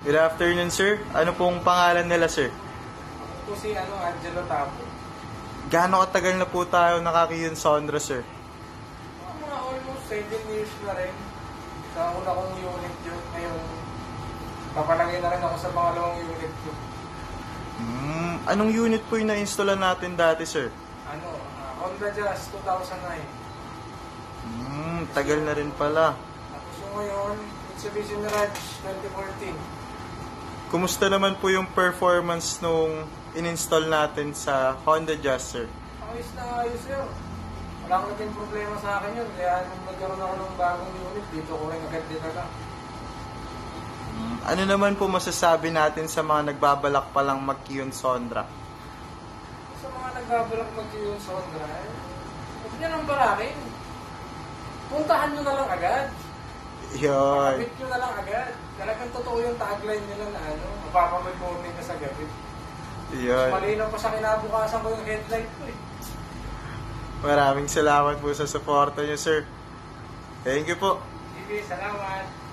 Good afternoon, sir. Ano pong pangalan nila, sir? Ako po si Angelo Tapo. Gaano katagal na po tayo nakakiyon Sondra, sir? Mga almost 7 years na rin. Sa una kong unit yun. Ngayon, papalagay na rin ako sa pangalawang unit yun. Anong unit po yung na-installan natin dati, sir? Honda Jazz 2009. Tagal na rin pala. Tapos yung ngayon, Mitsubishi Mirage 2014. Kumusta naman po yung performance nung in-install natin sa Honda Jazz, sir? Ayos na ayos yun. Wala akong naging problema sa akin yun. Kaya nung nagkaroon ako ng bagong unit, dito ko rin agad din agad. Ano naman po masasabi natin sa mga nagbabalak palang mag-kiyon Sondra? Sa mga nagbabalak mag-kiyon Sondra, huwag niya nang barakin. Puntahan nyo na lang agad. Yoy. Kapit nyo na lang agad. Talagang totoo yung tagline nila na mapapamoy morning ka sa gabi. Yoy. Malinaw pa sa kinabukasan ko yung headlight ko eh. Maraming salamat po sa suporta niyo, sir. Thank you po. Sige, salamat.